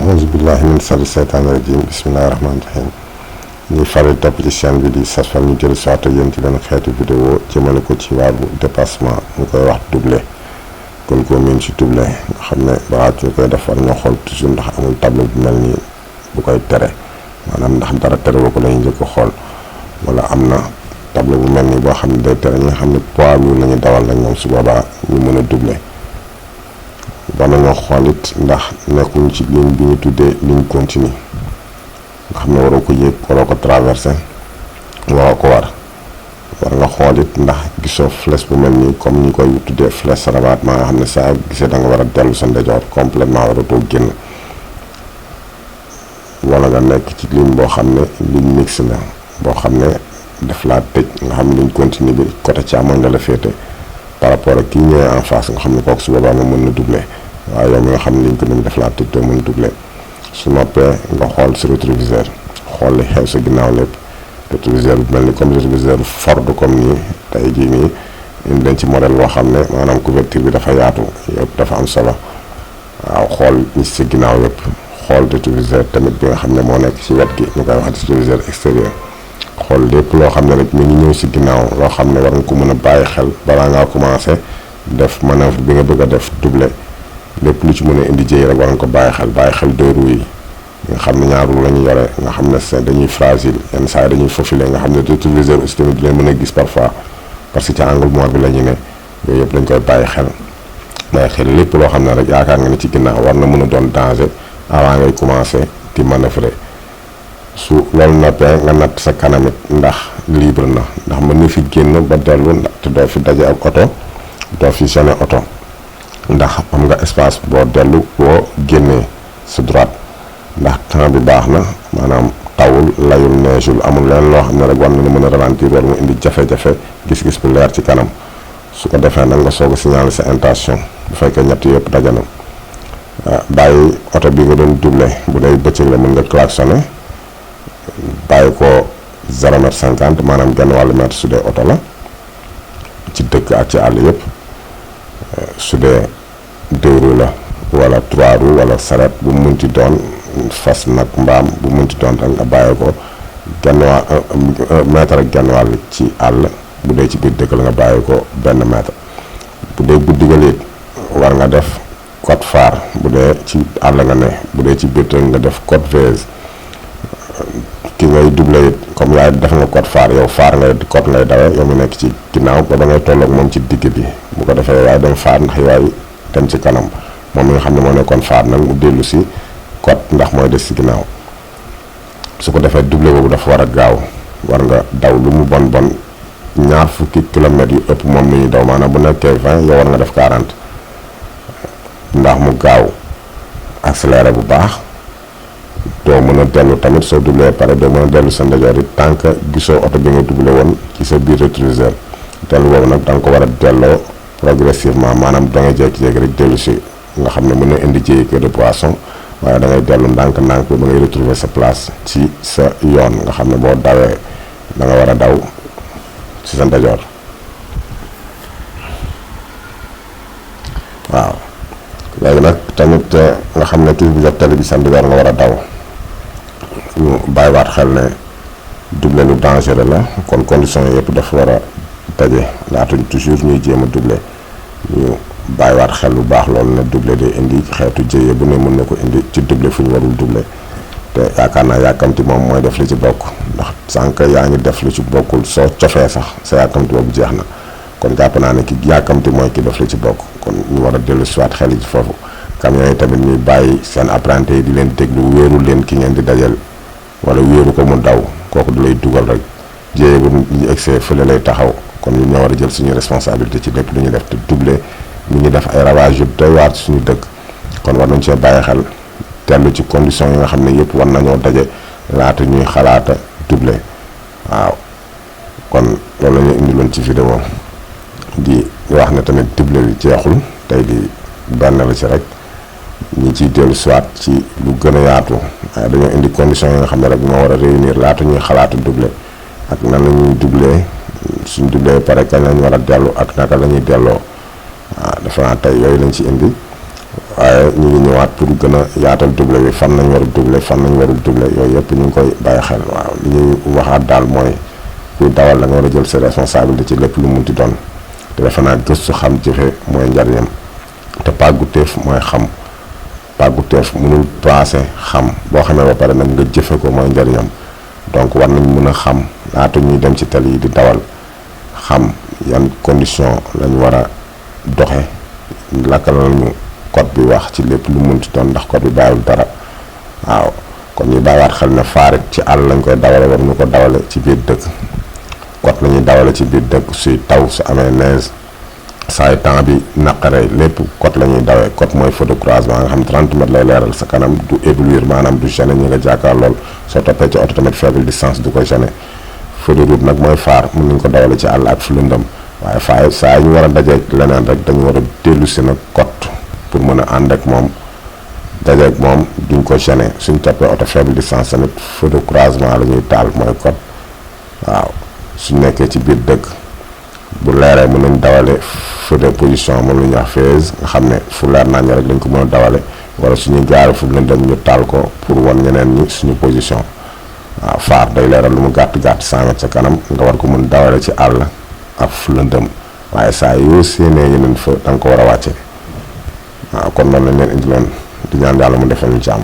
auzu billahi min sharri seytaani rajim bismillahi rahmaani rahim ñuy faral topp ci chaîne bi di Sasfal ñu jël soit ak yéen ci benn xeetu vidéo jëmale ko ci wàllu dépassement ñu koy wax doublé kon koo miin ci doublé nga xam ne balaa ñu koy def war ñoo xool toujours ndax amul tableau bu mel nii bu koy tere maanaam ndax dara tere ba ko lañuy njëkk a xool wala am na tableau bu mel nii boo xam ne day tere ñi nga xam ne poids lourd la ñuy dawal rek ñoom su boobaa ñu mën a doublé war nañoo xool it ndax nekkuñ ci ligne bi ñu tuddee ligne continue nga xam ne waroo ko yéeg waroo ko traversé waroo ko war nga xool it ndax gisoo flèche bu mel nii comme ñu koy tuddee flèche rabattement nga xam ne saa gisee da nga war a dellu sa ndijoor complètement waratoo génn wala nga nekk ci ligne boo xam ne ligne mixte la boo xam ne daf laa tëj nga xam ne ligne continue bi côté càmmoñ la féete par rapport ak kii ñëwee en face nga xam ne kooku su boobaa nga mën na doubler waaye yow mi nga xam ne liñ ko ni def laa tëj doo mën a doubler su noppee nga xool sa rétroviseur xool li xew sa ginnaaw lépp rétroviseur bu mel ni comme rétroviseur Ford comme nii tey jii nii indi dañ ci modèle boo xam ne maanaam couverture bi dafa yaatu yëpp dafa am solo waaw xool ñi sa ginnaaw yëpp xool rétroviseur tamit bi nga xam ne moo nekk ci wet gi ñu koy wax rétroviseur extérieur xool lépp loo xam ne rek mi ngi ñëw si ginnaaw loo xam ne war nga ko mën a bàyyi xel balaa ngaa commencé def manœuvre bi nga bëgg a def doublé lépp lu ci mën a indi jëy rek war nga ko bàyyi xel deux roues yi nga xam ne ñaar roues la ñu yore nga xam ne dañuy fragile yenn saa yi dañuy faufilé nga xam ne rétroviseur aussi tamit du leen mën a gis parfois parce que ci angle mort bi la ñu ne yooyu yëpp dañ koy bàyyi xel lépp loo xam ne rek yaakaar nga ne ci ginnaaw war na mën a doon danger avant ngay commencé di manœuvrer su loolu noppee nga natt sa kanamit ndax libre na ndax mën na fi génn ba dellu te doo fi daje ak oto doo fi sonné oto ndax am nga espace boo dellu boo génnee sa droite ndax temps bi baax na maanaam tawul layul neejul amul leen loo xam ne rek war na mën a ralentir war mu indi jafe-jafe gis-gis bu leer ci kanam su ko defee nag nga soog a signaler sa intention bu fekkee ñett yëpp daje na bàyyi oto bi nga doon doublé bu dee bëccëg la mën nga klaxonné bàyyi ko 0,50 m maanaam genn wàllu mètre su dee oto la ci dëkk ak ci àll yëpp su dee 2 roues la wala 3 roues wala saret bu munti doon fas nag mbaam bu munti doon rek nga bàyyi ko genn mètre ak genn wàll ci àll bu dee ci biir dëkk la nga bàyyi ko 1 mètre bu dee guddi ga it war nga def code phare bu dee ci àll nga ne bu dee ci biir dëkk nga def code VS ki ngay doublé it comme yaay def nga code phare yow phare ngay dawee yow mu nekk ci ginnaaw ba ngay tolloog moom ci digg bi bu ko defee yaay dem phare ndax yaay dem ci kanam moom mi nga xam ne moo nekkoon phare nag mu dellu si code ndax mooy des ci ginnaaw su ko defee doublé boobu dafa war a gaaw war nga daw lu mu bon 20 kilomètres yu ëpp moom la ñuy daw maanaam bu nekkee 20 yow war nga def 40 ndax mu gaaw accéléré bu baax doo mën a dellu tamit soo doublé pare doo mën a dellu sa ndijoor yi tant que gisoo oto bi nga doublé woon ci sa biir rétroviseur dellu boobu nag da nga ko war a delloo progressivement maanaam da ngay jékki-jékki rek dellu si nga xam ne mën na indi jéy queue de poisson waaye da ngay dellu ndànk-ndànk ba ngay retrouver sa place ci sa yoon nga xam ne boo dawee da nga war a daw ci sa ndijoor waaw léegi nag tamit nga xam ne kii bi jot tali bi sa ndijoor nga war a daw ñu bàyyiwaat xel ne doublé lu dangereux la kon conditions yi yëpp dafa war a daje laatuñ toujours ñuy jéem a doublé ñu bàyyiwaat xel bu baax loolu ne doublé day indi xeetu jëye bu ne mën na ko indi ci doublé fu ñu warul doublé te yaakaar naa yàkkamti moom mooy def li ci bokk ndax sànq yaa ngi def lu ci bokkul soo cofee sax sa yàkkamti boobu jeex na kon jàpp naa ne ki yàkkamti mooy ki def li ci bokk kon ñu war a dellu siwaat xel yi ci foofu camion yi tamit ñuy bàyyi seen apprenti yi di leen déglu wéeru leen ki ngeen di dajal wala wéeru ko mu daw kooku du lay dugal reg jéye bu ñu egsee fële lay taxaw kon ñu ñoo war a jël suñu responsabilité ci lépp lu ñu def te doublé ñu ngi def ay ravage yu doy waar ci suñu dëkk kon war nañ cee bàyyi xel tellu ci conditions yi nga xam ne yëpp war nañoo daje laata ñuy xalaata doublé waaw kon loolu la ñu indiloon ci vidéo di wax ne tamit doublé bi jeexul tey di benn la ci rek ñi ciy dellu soit ci lu gën a yaatu waaye dañoo indi conditions yi nga xam ne rek moo war a réunir laata ñuy xalaatu doublé ak nan la ñuy doublé suñ doublé pare kañ lañ war a dellu ak naka la ñuy delloo waaw defe naa tey yooyu lañ ci indi waaye ñu ngi ñëwaat pour gën a yaatal doublé bi fan nañ war a doublé fan nañ warul doublé yooyu yëpp ñu ngi koy bàyyi xel. waaw li ñuy waxaat daal mooy kuy dawal la nga war a jël ses responsabilités ci lépp lu munti doon te defe naa gëstu xam jëfe mooy njariñam te pàgguteef mooy xam. pàgguteef mënul passé xam boo xamee ba pare nag nga jëfe ko mooy njariñam donc war nañ mën a xam laata ñuy dem ci tali yi di dawal xam yan condition lañ war a doxe laka lañu code bi wax ci lépp lu munti doon ndax code bi bàyyiwul dara. waaw kon ñu bàyyiwaat xel ne faarit ci àll lañ koy dawale war ñu ko dawale ci biir dëkk code la ñuy dawale ci biir dëkk suy taw su amee neige saay temps bi naqare lépp code la ñuy dawee code mooy feu de croisement nga xam 30 mètres lay leeral sa kanam du éblouir maanaam du gêner ñi nga jàkkaar lool soo toppee ci oto tamit faible distance du ko gêner. feu de route nag mooy phare mën nañ ko dawale ci àll ak fu lëndëm waaye faay saa yi ñu war a dajeeg leneen rek dañu war a dellu si nag code pour mën a ànd ak moom dajeeg moom duñ ko gêner suñ toppee oto faible distance tamit feu de croisement la ñuy taal mooy code. waaw suñ nekkee ci biir dëkk bu leeree mën nañ dawale feu de position moom la ñuy wax phase nga xam ne fu leer naa ñi rek lañ ko mën a dawale wala suñuy gaare fu lëndëm ñu taal ko pour wan ñeneen ñi suñu position. waaw phare day leeral lu mu gàtt 100 mètres sa kanam nga war ko mën dawale ci àll ak fu lëndëm waaye saa yoo séenee yeneen fa da nga ko war a wàcce. waaw kon noonu lañ leen indi loon di ñaan yàlla mu defal ñu jàmm.